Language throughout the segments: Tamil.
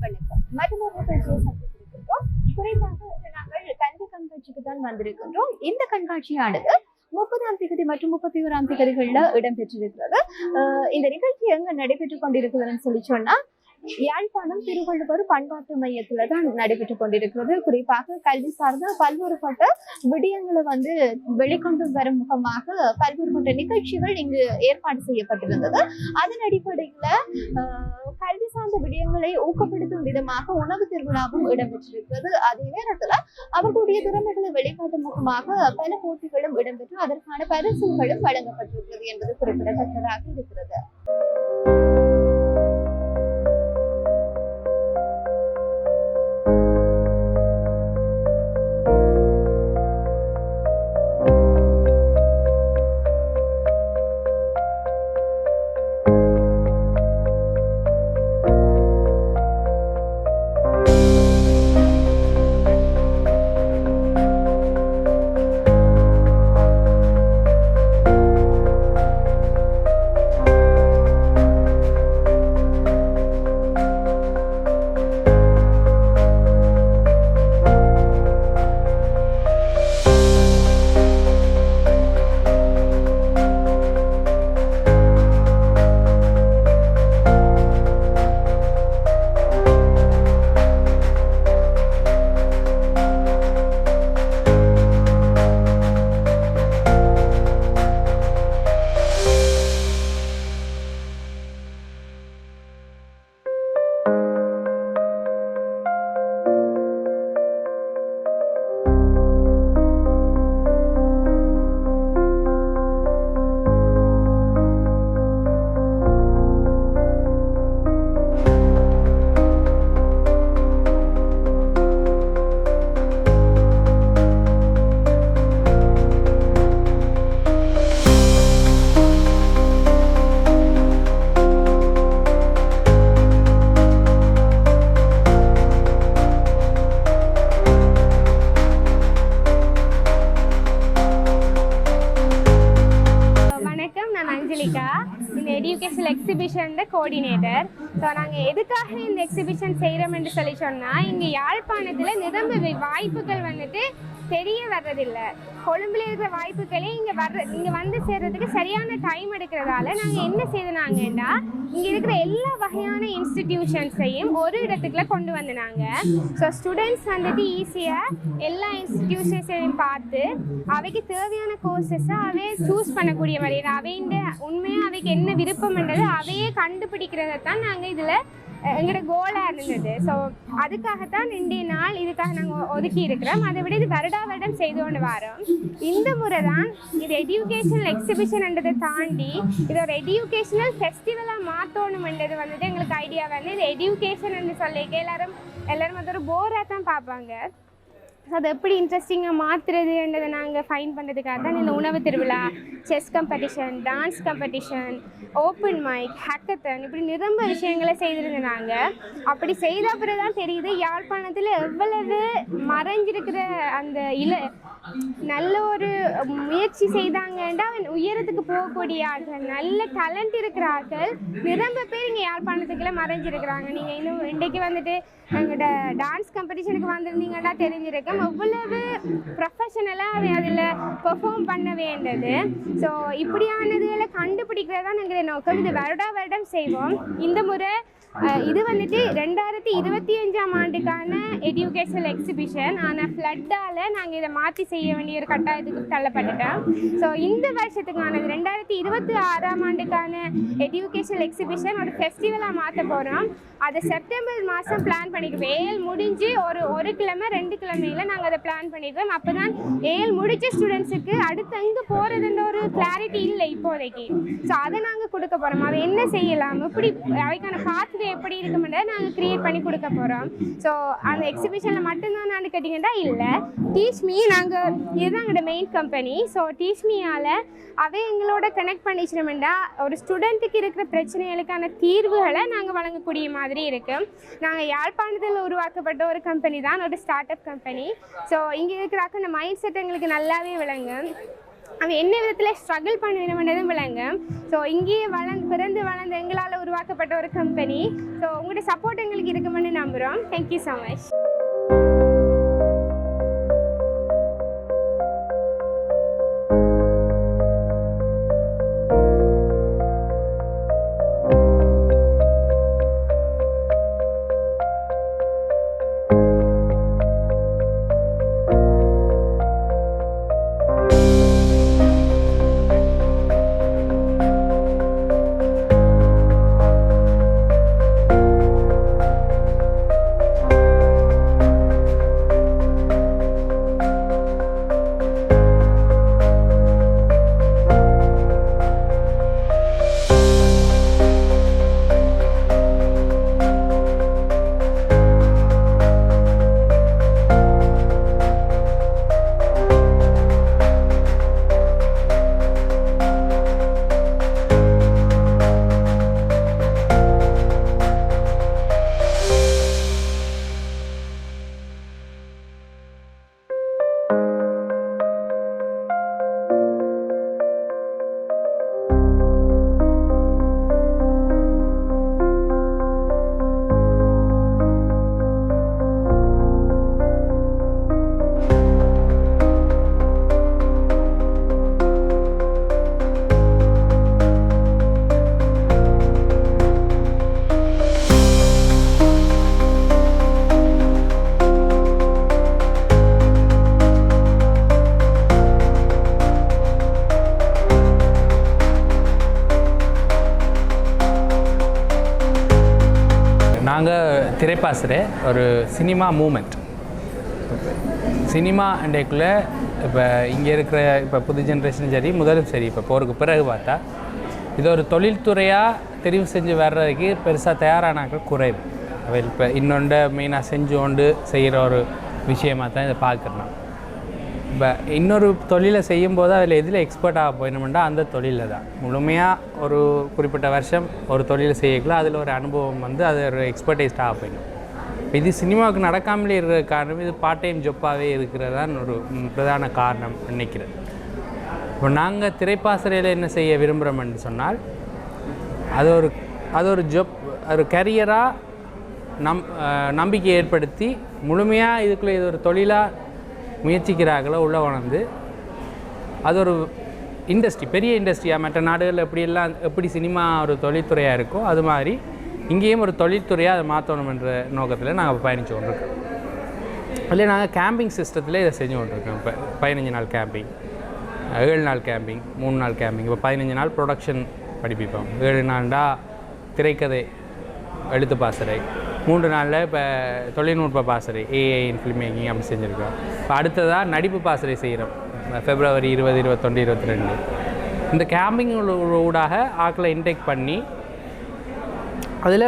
வணக்கம். மற்றொரு நிகழ்ச்சியை சந்தித்திருக்கின்றோம். குறிப்பாக நாங்கள் கல்வி கண்காட்சிக்கு தான் வந்திருக்கின்றோம். இந்த கண்காட்சியானது 30ஆம் தேதி மற்றும் 31ஆம் தேதிகளில் இடம்பெற்றிருக்கிறது. இந்த நிகழ்ச்சி எங்க நடைபெற்றுக் கொண்டிருக்கிறதுன்னு சொல்லி சொன்னா யாழ்ப்பாணம் திருவள்ளுவர் பண்பாட்டு மையத்துல தான் நடைபெற்றுக் கொண்டிருக்கிறது. குறிப்பாக கல்வி சார்ந்த பல்வேறுபட்ட விடயங்களை வெளிக்கொண்டு வரும் முகமாக பல்வேறுபட்ட நிகழ்ச்சிகள் இங்கு ஏற்பாடு செய்யப்பட்டிருந்தது. அதன் அடிப்படையில கல்வி சார்ந்த விடயங்களை ஊக்கப்படுத்தும் விதமாக உணவு திருவிழாவும் இடம்பெற்றிருக்கிறது. அதே நேரத்துல அவர்களுடைய திறமைகளை வெளிக்காட்டும் முகமாக பல போட்டிகளும் இடம்பெற்று அதற்கான பரிசுகளும் வழங்கப்பட்டிருக்கிறது என்பது குறிப்பிடத்தக்கதாக இருக்கிறது. இந்த எஜுகேஷனல் எக்ஸிபிஷன் கோஆர்டினேட்டர். ஸோ நாங்கள் எதுக்காக இந்த எக்ஸிபிஷன் செய்கிறோம்னு சொல்லி சொன்னால், இங்கே யாழ்ப்பாணத்தில் நிரம்ப வாய்ப்புகள் தெரிய வர்றதில்லை. கொழும்புல இருக்கிற வாய்ப்புகளே இங்கே வந்து சேர்றதுக்கு சரியான டைம் எடுக்கிறதால நாங்கள் என்ன செய்தாங்கன்னா, இங்கே இருக்கிற எல்லா வகையான இன்ஸ்டிடியூஷன்ஸையும் ஒரு இடத்துக்குள்ள கொண்டு வந்தாங்க. ஸோ ஸ்டூடெண்ட்ஸ் ஈஸியாக எல்லா இன்ஸ்டிடியூஷன்ஸையும் பார்த்து அவைக்கு தேவையான கோர்சஸை அவையே சூஸ் பண்ணக்கூடிய வழியில் அவைண்ட உண்மையாக அவைக்கு என்ன விருப்பம்ன்றது அவையே கண்டுபிடிக்கிறத தான் நாங்கள் இதில் எங்களோட கோலாக இருந்தது. ஸோ அதுக்காகத்தான் இன்றைய நாள் இதுக்காக நாங்கள் ஒதுக்கி இருக்கிறோம். அதை விட இது வருடம் செய்து கொண்டு வரோம். இந்த முறை தான் இது எஜுகேஷனல் எக்ஸிபிஷன்ன்றதை தாண்டி இது ஒரு எஜுகேஷனல் ஃபெஸ்டிவலாக மாற்றணும்ன்றது எங்களுக்கு ஐடியா இது எஜுகேஷன் சொல்லிக்க எல்லாரும் ஒரு போராக தான் பார்ப்பாங்க. ஸோ அதை எப்படி இன்ட்ரெஸ்டிங்காக மாற்றுறதுன்றதை நாங்கள் ஃபைன் பண்ணுறதுக்காக தான் இந்த உணவு திருவிழா, chess competition, dance competition, open mic, hackathon இப்படி நிரம்ப விஷயங்களை செய்திருந்தோம். நாங்கள் அப்படி செய்த பிறகு தான் தெரியுது யாழ்ப்பாணத்தில் எவ்வளவு மறைஞ்சிருக்கிற அந்த நல்ல ஒரு முயற்சி செய்தாங்கன்னா உயரத்துக்கு போகக்கூடிய ஆட்கள், நல்ல டேலண்ட் இருக்கிற ஆட்கள் நிரம்ப பேர் இங்கே யாழ்ப்பாணத்துக்குள்ள மறைஞ்சிருக்கிறாங்க. நீங்கள் இன்னும் இன்றைக்கு எங்களோட டான்ஸ் காம்படிஷனுக்கு வந்திருந்தீங்கன்னா தெரிஞ்சிருக்கேன் எவ்வளவு ப்ரொஃபஷனலாக அதில் பெர்ஃபார்ம் பண்ண வேண்டியது. ஸோ இப்படியானதுகளை கண்டுபிடிக்கிறதான் எங்களுடைய நோக்கம். இது வருடம் செய்வோம். இந்த முறை இது 2025ஆம் ஆண்டுக்கான எஜுகேஷனல் எக்ஸிபிஷன். ஆனால் ஃப்ளட்டால் நாங்கள் இதை மாற்றி செய்ய வேண்டிய ஒரு கட்டாயத்துக்கு தள்ளப்பட்டுட்டோம். ஸோ இந்த வருஷத்துக்கானது 2026ஆம் ஆண்டுக்கான எஜுகேஷனல் எக்ஸிபிஷன் ஒரு ஃபெஸ்டிவலாக மாற்ற போகிறோம். அதை செப்டம்பர் மாதம் பிளான் பண்ணிக்கிறோம். ஏழு முடிஞ்சு ஒரு கிழமை 2 கிழமையில் நாங்கள் அதை பிளான் பண்ணிக்கிறோம். அப்போ தான் ஏழு முடிச்ச ஸ்டூடெண்ட்ஸுக்கு அடுத்து எங்கே போகிறதுன்ற ஒரு கிளாரிட்டி இல்லை இப்போதைக்கு. ஸோ அதை நாங்கள் கொடுக்க போகிறோம். அதை என்ன செய்யலாம், எப்படி அவைக்கான பாத்வே எப்படி இருக்குமென்றதை நாங்கள் க்ரியேட் பண்ணி கொடுக்க போகிறோம். ஸோ அந்த எக்ஸிபிஷனில் மட்டும்தான் நான் கேட்டிங்கன்னா இல்லை, டீச்மீ நாங்கள் இதுதான் எங்களோட மெயின் கம்பெனி. ஸோ டீச்மீயால் அவை எங்களோட கனெக்ட் பண்ணிச்சிட்டோம்னா ஒரு ஸ்டூடெண்ட்டுக்கு இருக்கிற பிரச்சனைகளுக்கான தீர்வுகளை நாங்கள் வழங்கக்கூடிய மாதிரி இருக்குது. நாங்கள் யாழ்ப்பாணத்தில் உருவாக்கப்பட்ட ஒரு கம்பெனி தான், ஒரு ஸ்டார்ட் அப் கம்பெனி. ஸோ இங்கே இருக்கிறாக்க இந்த மைண்ட் செட் எங்களுக்கு நல்லாவே விளங்கும். அவன் என்ன விதத்தில் ஸ்ட்ரகிள் பண்ண வேணும்ன்றதும் விளங்கும். ஸோ இங்கேயே பிறந்து வளர்ந்து எங்களால் உருவாக்கப்பட்ட ஒரு கம்பெனி. ஸோ உங்களோட சப்போர்ட் எங்களுக்கு இருக்குமென்னு நம்புகிறோம். Thank you so much. நாங்கள் திரைப்பாசுகிற ஒரு சினிமா மூமெண்ட். சினிமா அண்டைக்குள்ளே இப்போ இங்கே இருக்கிற இப்போ புது ஜென்ரேஷன் சரி முதலும் சரி இப்போ போருக்கு பிறகு பார்த்தா இது ஒரு தொழில்துறையாக தெரிவு செஞ்சு வர்றதுக்கு பெருசாக தயாரானாக்க குறைவு. அவை இப்போ இன்னொன்று மெயினாக செஞ்சு கொண்டு செய்கிற ஒரு விஷயமாக தான் இதை பார்க்குறோம். இப்போ இன்னொரு தொழிலை செய்யும்போது அதில் எதில் எக்ஸ்பர்ட் ஆக போயிடணும்னா அந்த தொழிலில் தான் முழுமையாக ஒரு குறிப்பிட்ட வருஷம் ஒரு தொழிலை செய்யக்குள்ள அதில் ஒரு அனுபவம் வந்து அது ஒரு எக்ஸ்பர்டைஸ்ட் ஆக போயிடும். இது சினிமாவுக்கு நடக்காமலே இருக்கிற காரணம் இது பார்ட் டைம் ஜொப்பாகவே இருக்கிறதான் ஒரு பிரதான காரணம் நினைக்கிறேன். இப்போ நாங்கள் திரைப்பாசறையில் என்ன செய்ய விரும்புகிறோம்னு சொன்னால் அது ஒரு ஜொப் ஒரு கரியராக நம்பிக்கை ஏற்படுத்தி முழுமையாக இதுக்குள்ளே இது ஒரு தொழிலாக முயற்சிக்கிறார்களோ உள்ள உணர்ந்து அது ஒரு இண்டஸ்ட்ரி பெரிய இண்டஸ்ட்ரியாக மற்ற நாடுகளில் எப்படி சினிமா ஒரு தொழில்துறையாக இருக்கோ அது மாதிரி இங்கேயும் ஒரு தொழில்துறையாக அதை மாற்றணுமென்ற நோக்கத்தில் நாங்கள் பயணித்து கொண்டிருக்கோம். அதில் நாங்கள் கேம்பிங் சிஸ்டத்தில் இதை செஞ்சு கொண்டிருக்கோம். இப்போ 15 நாள் கேம்பிங், 7 நாள் கேம்பிங், 3 நாள் கேம்பிங். இப்போ 15 நாள் ப்ரொடக்ஷன் படிப்பிப்போம், 7 நாள்டா திரைக்கதை எழுத்து பாசறை, 3 நாளில் இப்போ தொழில்நுட்ப பாசறை ஏஐ ஃபில்ம் மேக்கிங் அப்படி செஞ்சுருக்கோம். இப்போ அடுத்ததாக நடிப்பு பாசறை செய்கிறோம் February 20, 21, 22. இந்த கேம்பிங் ஊடாக ஆக்களை இன்டேக் பண்ணி அதில்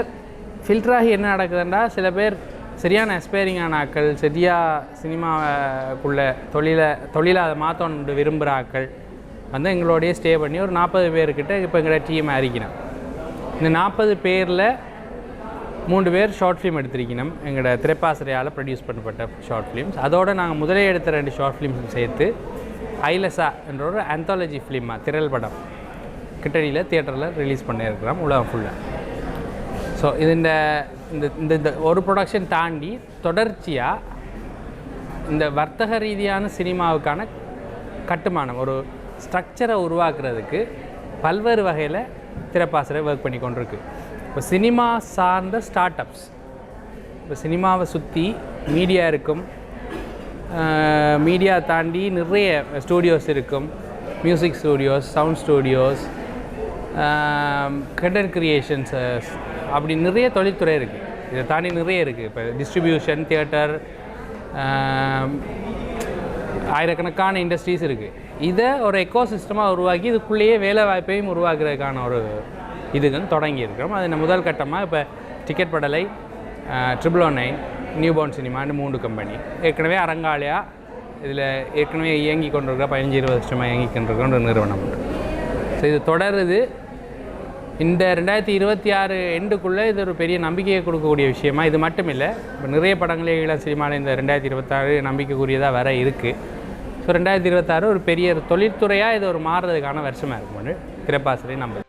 ஃபில்டராகி என்ன நடக்குதுன்னா சில பேர் சரியான எக்ஸ்பைரிங்கான ஆக்கள் சரியாக சினிமாவுக்குள்ள தொழிலை அதை மாற்றணுன்னு விரும்புகிற ஆக்கள் வந்து எங்களோடையே ஸ்டே பண்ணி ஒரு 40 பேர்கிட்ட இப்போ எங்களோட டீம் அறிக்கணும். இந்த 40 பேரில் 3 பேர் ஷார்ட் ஃபிலிம் எடுத்திருக்கணும். எங்களோட திரைப்பாசறையால் ப்ரொடியூஸ் பண்ணப்பட்ட ஷார்ட் ஃபிலிம்ஸ். அதோடு நாங்கள் முதலே எடுத்த 2 ஷார்ட் ஃபிலிம்ஸும் சேர்த்து ஐலசா என்ற ஒரு ஆந்தாலஜி ஃபிலிமாக திரள் படம் கிட்டடியில் தியேட்டரில் ரிலீஸ் பண்ணியிருக்கிறோம் உலகம் ஃபுல்லாக. ஸோ இது இந்த ஒரு ப்ரொடக்ஷன் தாண்டி தொடர்ச்சியாக இந்த வர்த்தக ரீதியான சினிமாவுக்கான கட்டுமானம் ஒரு ஸ்ட்ரக்சரை உருவாக்குறதுக்கு பல்வேறு வகையில் திரைப்பாசறை ஒர்க் பண்ணி கொண்டிருக்கு. இப்போ சினிமா சார்ந்த ஸ்டார்ட் அப்ஸ், இப்போ சினிமாவை சுற்றி மீடியா இருக்கும், மீடியா தாண்டி நிறைய ஸ்டூடியோஸ் இருக்கும், music studios, sound studios, content creations, அப்படி நிறைய தொழில்துறை இருக்குது. இதை தாண்டி நிறைய இருக்குது. இப்போ டிஸ்ட்ரிபியூஷன், தியேட்டர், ஆயிரக்கணக்கான இண்டஸ்ட்ரீஸ் இருக்குது. இதை ஒரு எக்கோ சிஸ்டமாக உருவாக்கி இதுக்குள்ளேயே வேலை வாய்ப்பையும் உருவாக்குறதுக்கான ஒரு இதுக்குன்னு தொடங்கியிருக்கிறோம். அது முதல் கட்டமாக இப்போ டிக்கெட் படலை, 999, நியூபோர்ன் சினிமான்னு 3 கம்பெனி ஏற்கனவே அரங்காலையா இதில் ஏற்கனவே இயங்கி கொண்டிருக்கிற 15-20 வருஷமாக இயங்கி கொண்டிருக்கிற ஒரு நிறுவனம். ஸோ இது தொடருது. இந்த 2026 எண்டுக்குள்ளே இது ஒரு பெரிய நம்பிக்கையை கொடுக்கக்கூடிய விஷயமா. இது மட்டும் இல்லை, இப்போ நிறைய படங்களே ஈழ சினிமாவில் இந்த 2026 நம்பிக்கைக்குரியதாக வர இருக்குது. ஸோ ஸோ 2026 ஒரு பெரிய தொழில்துறையாக இது ஒரு மாறுறதுக்கான வருஷமாக இருக்கும்னு கிருபாஸ்ரீ நம்புறேன்.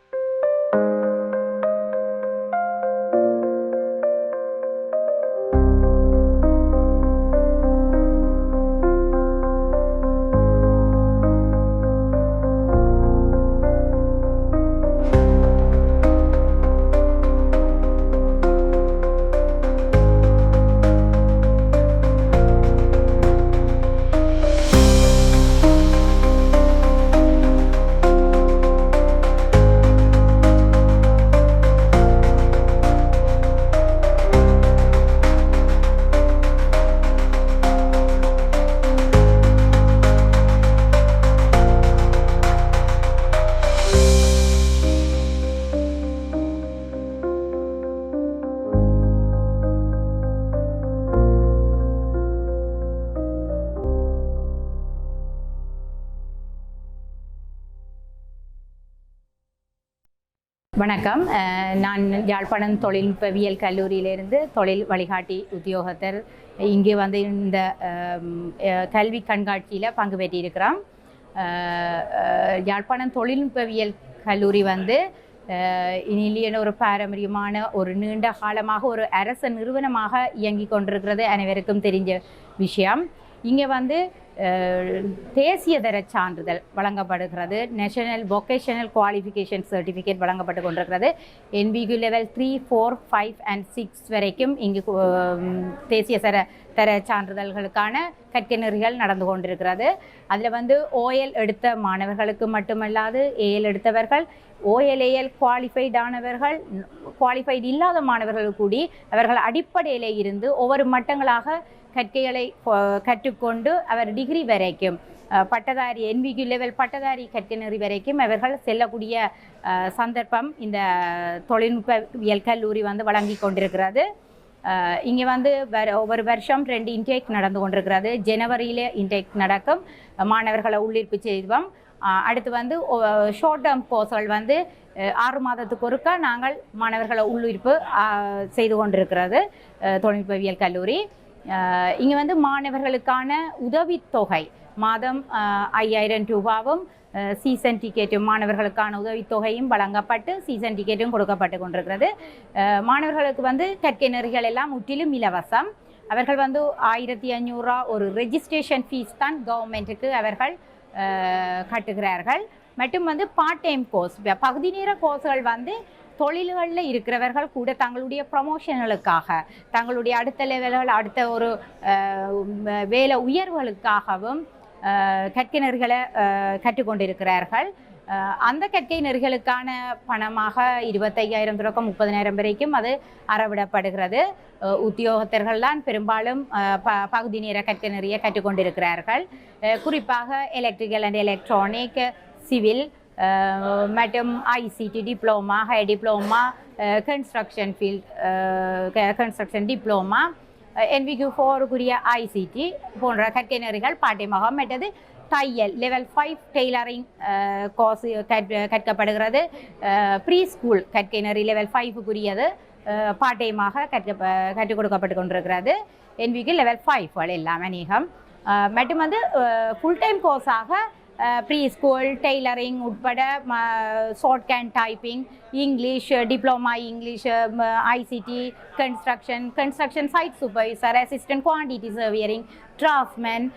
வணக்கம். நான் யாழ்ப்பாணம் தொழில்நுட்பவியல் கல்லூரியிலிருந்து தொழில் வழிகாட்டி உத்தியோகத்தர் இங்கே வந்து இந்த கல்வி கண்காட்சியில் பங்கு பெற்றிருக்கிறோம். யாழ்ப்பாணம் தொழில்நுட்பவியல் கல்லூரி வந்து இனிலியன ஒரு பாரம்பரியமான ஒரு நீண்ட காலமாக ஒரு அரச நிறுவனமாக இயங்கி கொண்டிருக்கிறது அனைவருக்கும் தெரிஞ்ச விஷயம். இங்கே வந்து தேசிய தர சான்றிதழ் வழங்கப்படுகிறது. நேஷனல் வொகேஷனல் குவாலிஃபிகேஷன் சர்டிஃபிகேட் வழங்கப்பட்டு கொண்டிருக்கிறது. NVQ லெவல் 3, 4, 5 and 6 வரைக்கும் இங்கு தேசிய தர சான்றிதழ்களுக்கான கற்கை நடந்து கொண்டிருக்கிறது. அதில் வந்து OL எடுத்த மாணவர்களுக்கு மட்டுமல்லாது AL எடுத்தவர்கள், OLAL குவாலிஃபைடானவர்கள், குவாலிஃபைடு இல்லாத மாணவர்கள் கூடி அவர்கள் அடிப்படையில் இருந்து ஒவ்வொரு மட்டங்களாக கற்கைகளை கற்றுக்கொண்டு அவர் டிகிரி வரைக்கும் பட்டதாரி NVQ லெவல் பட்டதாரி கற்கை வரைக்கும் அவர்கள் செல்லக்கூடிய சந்தர்ப்பம் இந்த தொழில்நுட்பவியல் கல்லூரி வந்து வழங்கி கொண்டிருக்கிறது. இங்கே வந்து ஒவ்வொரு வருஷம் 2 இன்டேக் நடந்து கொண்டிருக்கிறது. ஜனவரியில் இன்டேக் நடக்கும், மாணவர்களை உள்ளீர்ப்பு செய்வோம். அடுத்து வந்து ஷார்ட் டேர்ம் கோர்ஸ்கள் வந்து 6 மாதத்துக்கு ஒருக்கா நாங்கள் மாணவர்களை உள்ளீர்ப்பு செய்து கொண்டிருக்கிறது தொழில்நுட்பவியல் கல்லூரி. இங்கே வந்து மாணவர்களுக்கான உதவித்தொகை மாதம் 5000 ரூபாவும் சீசன் டிக்கெட்டும் மாணவர்களுக்கான உதவித்தொகையும் வழங்கப்பட்டு சீசன் டிக்கெட்டும் கொடுக்கப்பட்டு கொண்டிருக்கிறது. மாணவர்களுக்கு வந்து கற்கை நெறிகள் எல்லாம் முற்றிலும் இலவசம். அவர்கள் வந்து 1500 ரூபா ஒரு ரெஜிஸ்ட்ரேஷன் ஃபீஸ் தான் கவர்மெண்ட்டுக்கு அவர்கள் கட்டுகிறார்கள். மற்றும் வந்து பார்ட் டைம் கோர்ஸ், பகுதி நேர கோர்ஸ்கள் வந்து தொழில்களில் இருக்கிறவர்கள் கூட தங்களுடைய ப்ரமோஷன்களுக்காக, தங்களுடைய அடுத்த லெவல்கள், அடுத்த ஒரு வேலை உயர்வுகளுக்காகவும் கற்கை நெறிகளை கற்றுக்கொண்டிருக்கிறார்கள். அந்த கற்கை நெறிகளுக்கான பணமாக 25,000 தொடக்கம் 30,000 வரைக்கும் அது அறவிடப்படுகிறது. உத்தியோகத்தர்கள் தான் பெரும்பாலும் பகுதி நேர கற்கை நெறியை கற்றுக்கொண்டிருக்கிறார்கள். குறிப்பாக எலக்ட்ரிக்கல் அண்ட் எலக்ட்ரானிக், சிவில் மற்றும் ICT diploma, high diploma, construction field construction diploma, NVQ 4 ICT போன்ற கற்கை நெறிகள் பாட்டியமாக. மற்றது தையல் லெவல் 5 டெய்லரிங் கோர்ஸ் கற்கப்படுகிறது. ப்ரீ ஸ்கூல் கற்கை நெறி லெவல் 5 பாட்டியமாக கற்றுக் கொடுக்கப்பட்டு கொண்டிருக்கிறது. NVQ லெவல் 5 எல்லாம் அநேகம். மற்றும் வந்து ஃபுல் டைம் கோர்ஸாக ப்ரீ ஸ்கூல், டெய்லரிங் உட்பட shorthand typing, English, diploma English, ICT, construction site supervisor, assistant quantity surveying, draughtsman,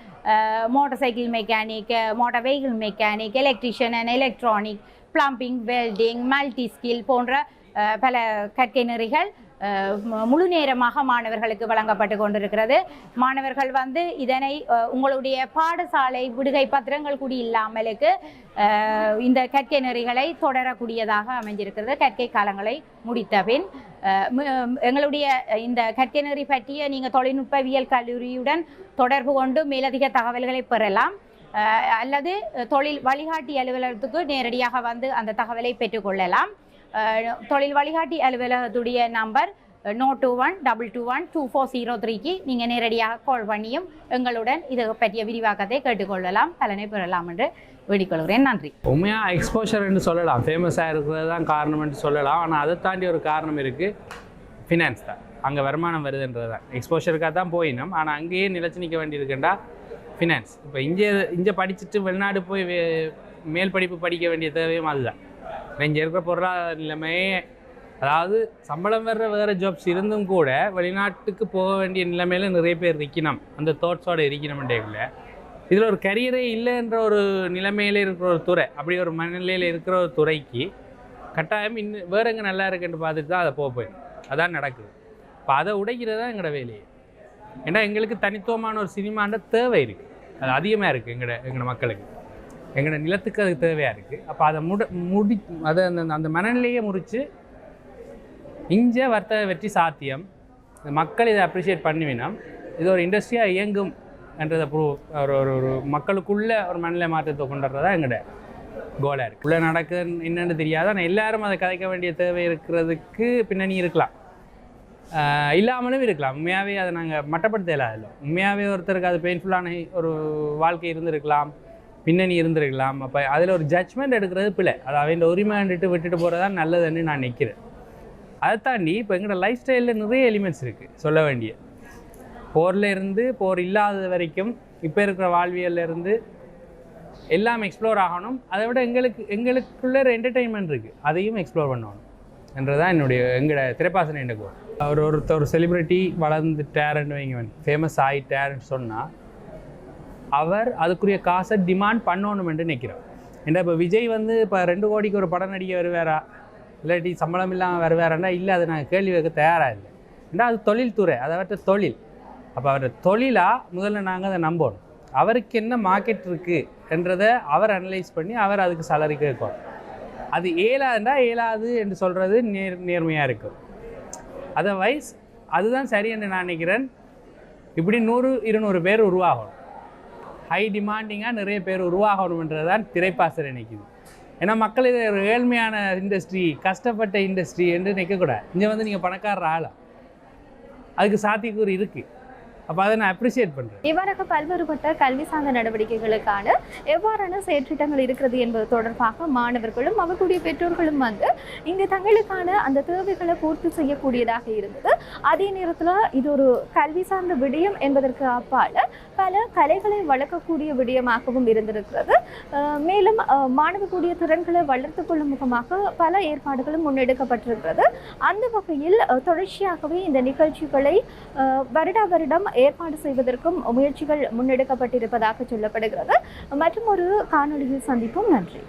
motorcycle mechanic, motor vehicle mechanic, electrician and electronic, plumbing, welding, multi skill போன்ற பல கற்கை நெறிகள் முழு நேரமாக மாணவர்களுக்கு வழங்கப்பட்டு கொண்டிருக்கிறது. மாணவர்கள் வந்து இதனை உங்களுடைய பாடசாலை விடுகை பத்திரங்கள் கூடி இல்லாமலுக்கு இந்த கற்கை நெறிகளை தொடரக்கூடியதாக அமைஞ்சிருக்கிறது. கற்கை காலங்களை முடித்த பின் எங்களுடைய இந்த கற்கை நெறி பற்றிய நீங்கள் தொழில்நுட்பவியல் கல்லூரியுடன் தொடர்பு கொண்டு மேலதிக தகவல்களை பெறலாம். அல்லது தொழில் வழிகாட்டி அலுவலகத்துக்கு நேரடியாக வந்து அந்த தகவலை பெற்றுக்கொள்ளலாம். தொழில் வழிகாட்டி அலுவலகத்துடைய நம்பர் 021-221-2403க்கு நீங்கள் நேரடியாக கால் பண்ணியும் எங்களுடன் இதை பற்றிய விரிவாக்கத்தை கேட்டுக்கொள்ளலாம், பலனை பெறலாம் என்று வேண்டிக்கொள்கிறேன். நன்றி. உண்மையாக எக்ஸ்போஷர் என்று சொல்லலாம், ஃபேமஸாக இருக்கிறது தான் காரணம் என்று சொல்லலாம். ஆனால் அதை தாண்டி ஒரு காரணம் இருக்குது, ஃபினான்ஸ் தான். அங்கே வருமானம் வருதுன்றது தான். எக்ஸ்போஷருக்காக தான் போயினோம். ஆனால் அங்கேயே நிலச்சி நிற்க வேண்டியிருக்குண்டா ஃபினான்ஸ். இப்போ இங்கே படிச்சுட்டு வெளிநாடு போய் மேல் படிப்பு படிக்க வேண்டிய தேவையும் அதுதான். இங்கே இருக்கிற பொருளாதார நிலைமையே, அதாவது சம்பளம் வர்ற வேறு ஜாப்ஸ் இருந்தும் கூட வெளிநாட்டுக்கு போக வேண்டிய நிலைமையில் நிறைய பேர் இருக்கணும். அந்த தாட்ஸோடு இருக்கணும்ன்றேக்குள்ள இதில் ஒரு கரியரே இல்லைன்ற ஒரு நிலைமையில் இருக்கிற ஒரு துறை, அப்படி ஒரு மனநிலையில் இருக்கிற ஒரு துறைக்கு கட்டாயம் இன்னும் வேறு எங்கே நல்லா இருக்குன்னு பார்த்துட்டு தான் அதை போயிடும். அதான் நடக்குது. இப்போ அதை உடைக்கிறது தான் எங்களோட வேலையை. ஏன்னா எங்களுக்கு தனித்துவமான ஒரு சினிமான்ற தேவை இருக்குது. அது அதிகமாக இருக்குது எங்களோட மக்களுக்கு, எங்களோட நிலத்துக்கு அது தேவையாக இருக்குது. அப்போ அதை அதை அந்த மனநிலையை முறித்து இங்கே வர்த்தக வெற்றி சாத்தியம், மக்கள் இதை அப்ரிஷியேட் பண்ணுவினோம், இது ஒரு இண்டஸ்ட்ரியாக இயங்கும் என்றதை ஒரு மக்களுக்குள்ள ஒரு மனநிலை மாற்றத்தை கொண்டு வர்றதா எங்களோட கோலாக இருக்குது. உள்ளே நடக்குதுன்னு என்னென்னு தெரியாது. ஆனால் எல்லாரும் அதை கதைக்க வேண்டிய தேவை இருக்கிறதுக்கு பின்னணி இருக்கலாம், இல்லாமலும் இருக்கலாம். உண்மையாகவே அதை நாங்கள் மட்டப்படுத்த இல்லாத, உண்மையாகவே ஒருத்தருக்கு அது பெயின்ஃபுல்லான ஒரு வாழ்க்கை இருந்திருக்கலாம், பின்னணி இருந்திருக்கலாம். அப்போ அதில் ஒரு ஜட்ஜ்மெண்ட் எடுக்கிறது பிள்ளை, அதை அவன் உரிமையாண்டுட்டு விட்டுட்டு போகிறது தான் நல்லதுன்னு நான் நிற்கிறேன். அதை தாண்டி இப்போ எங்களோட லைஃப் ஸ்டைலில் நிறைய எலிமெண்ட்ஸ் இருக்குது சொல்ல வேண்டிய. போர்லேருந்து போர் இல்லாதது வரைக்கும் இப்போ இருக்கிற வாழ்வியல்லேருந்து எல்லாம் எக்ஸ்ப்ளோர் ஆகணும். அதை விட எங்களுக்குள்ள ஒரு என்டர்டெயின்மெண்ட் இருக்குது, அதையும் எக்ஸ்ப்ளோர் பண்ணணும் என்றதான் எங்களோட திரைப்பாசனை எனக்கு. ஒரு செலிப்ரிட்டி வளர்ந்துட்டாருன்னு வைங்க, ஃபேமஸ் ஆகிட்டாருன்னு சொன்னால் அவர் அதுக்குரிய காசை டிமாண்ட் பண்ணணுமென்று நிற்கிறோம். ஏன்னா இப்போ விஜய் வந்து இப்போ 2 கோடிக்கு ஒரு படம் நடிக்க வருவாரா, இல்லாட்டி சம்பளம் இல்லாமல் வருவாரன்னா இல்லை, அதை நாங்கள் கேள்வி வைக்க தயாராக இல்லை. ஏன்னா அது தொழில்துறை, அதை அவர்கிட்ட தொழில். அப்போ அவர்கிட்ட தொழிலாக முதல்ல நாங்கள் அதை நம்பணும். அவருக்கு என்ன மார்க்கெட் இருக்குது என்றதை அவர் அனலைஸ் பண்ணி அவர் அதுக்கு சேலரி கேட்கணும். அது ஏலாதுண்டா ஏலாது என்று சொல்கிறது நேர்மையாக இருக்கும். அதர்வைஸ் அதுதான் சரி என்று நான் நினைக்கிறேன். இப்படி 100-200 பேர் உருவாகணும், ஹை டிமாண்டிங்காக நிறைய பேர் உருவாகணுன்றது தான் திரைப்பாசறை நினைக்குது. ஏன்னா மக்கள் இது ஒரு ஏழ்மையான இண்டஸ்ட்ரி, கஷ்டப்பட்ட இண்டஸ்ட்ரி என்று நிற்கக்கூடாது. இங்கே வந்து நீங்கள் பணக்காரர் ஆகலாம், அதுக்கு சாத்தியக்கூறு இருக்குது. அப்போ அதை நான் அப்ரிஷியேட் பண்ணுறேன். இவ்வாறாக பல்வேறுபட்ட கல்வி சார்ந்த நடவடிக்கைகளுக்கான எவ்வாறான செயற்றிட்டங்கள் இருக்கிறது என்பது தொடர்பாக மாணவர்களும் அவர்களுடைய பெற்றோர்களும் வந்து இங்கு தங்களுக்கான அந்த தேவைகளை பூர்த்தி செய்யக்கூடியதாக இருந்தது. அதே நேரத்தில் இது ஒரு கல்வி சார்ந்த விடயம் என்பதற்கு அப்பால் பல கலைகளை வளர்க்கக்கூடிய விடயமாகவும் இருந்திருக்கிறது. மேலும் மாணவர்களுடைய திறன்களை வளர்த்து கொள்ளும் முகமாக பல ஏற்பாடுகளும் முன்னெடுக்கப்பட்டிருக்கிறது. அந்த வகையில் தொடர்ச்சியாகவே இந்த நிகழ்ச்சிகளை வருடா வருடம் ஏற்பாடு செய்வதற்கும் முயற்சிகள் முன்னெடுக்கப்பட்டிருப்பதாக சொல்லப்படுகிறது. மற்றும் ஒரு காணொளியில் சந்திப்போம். நன்றி.